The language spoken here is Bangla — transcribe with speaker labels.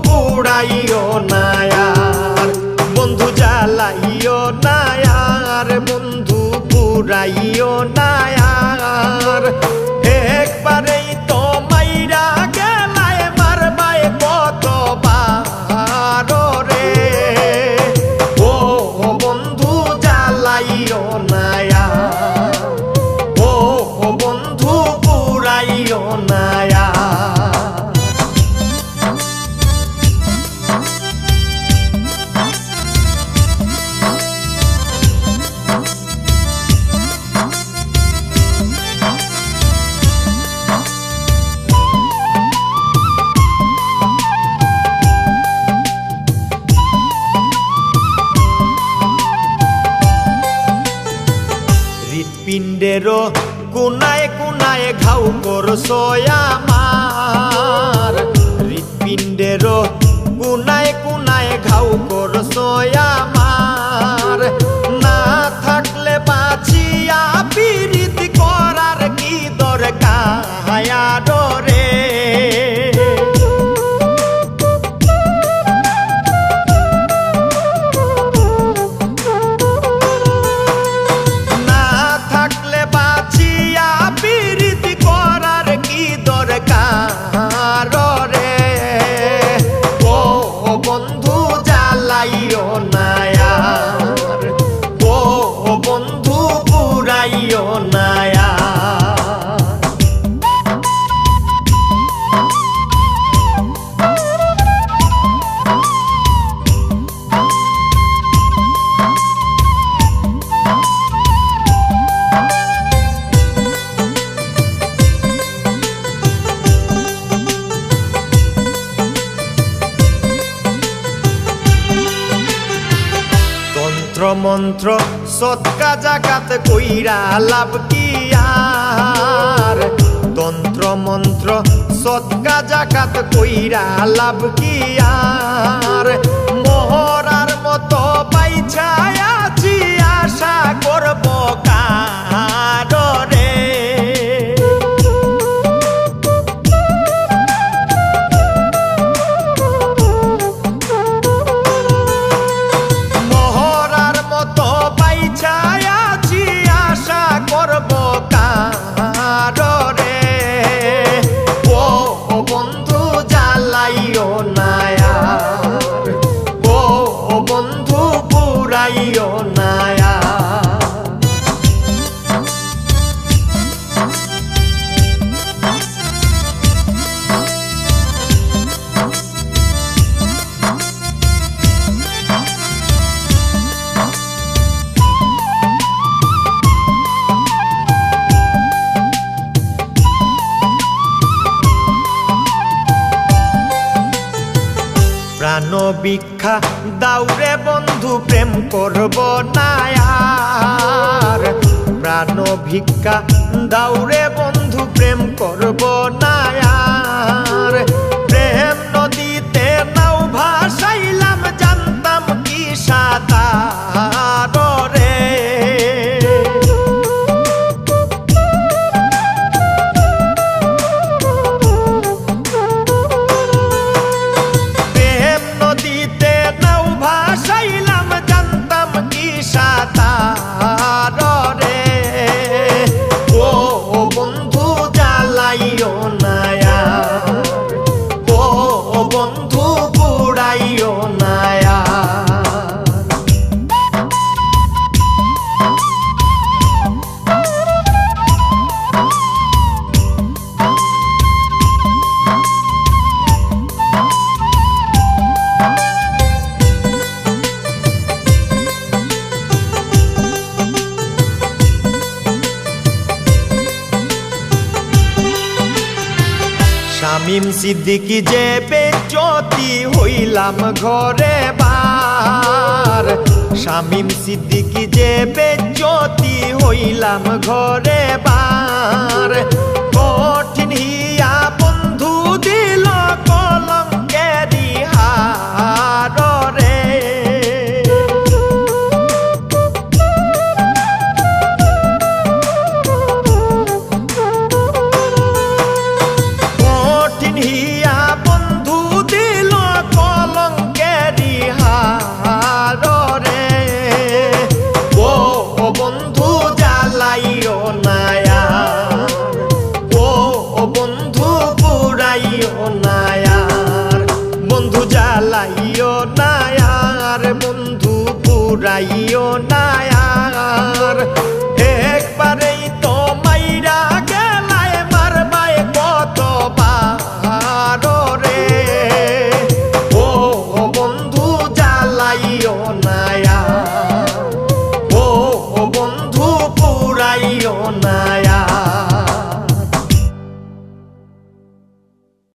Speaker 1: পুড়াইও না আর, বন্ধু জ্বালাইও না আর, বন্ধু পুড়াইও না আর। একবারেই তো মাইরা গেলায় মারবায় কতবার রে, ও বন্ধু জ্বালাইও না আর, ও বন্ধু পুড়াইও না আর। হৃৎপিণ্ডেরও কোনায় কোনায় ঘাউ করছো আমার, হৃৎপিণ্ডেরও কোনায় কোনায় ঘাউ করছো আমার। না থাকলে বাঁচিয়া পীড়িত করার কি দরকার রে, রে ও বন্ধু জ্বালাইও না আর, ও বন্ধু পুড়াইও না আর। মন্ত্র সৎকা জাগাত কইরা লাভ কি আর, তন্ত্র মন্ত্র সৎকা জাগাত কইরা লাভ কি আর। মহরার মতো পাইছায় আছি আশা করব কার রে, করব কার রে, ও বন্ধু জ্বালাইও না আর, ও বন্ধু পুড়াইও না আর। প্রাণ ভিক্ষা দাউরে বন্ধু প্রেম করব না আর, প্রাণ ভিক্ষা দাউরে বন্ধু প্রেম করব না আর। প্রেম নদীতে নাও ভাসাইলাম জানতাম কি সাঁতার রে, জানতাম কি সাঁতার রে, ও বন্ধু জ্বালাইও না আর, ও বন্ধু পুড়াইও না আর। শামীম সিদ্দিকী যে বেজ্জতি হইলাম ঘরে বার, শামীম সিদ্দিকী যে বেজ্জতি হইলাম ঘরে বার। কঠিন হিয়া বন্ধু দিল কলঙ্কেরি হার রে, হিয়া বন্ধু দিল জ্বালাইও না আর বন্ধু পুরাইও না আর একবারেই তো মাইরা গেলায় মারবায় কতবার রে ও বন্ধু জ্বালাইও না আর ও বন্ধু পুরাইও না।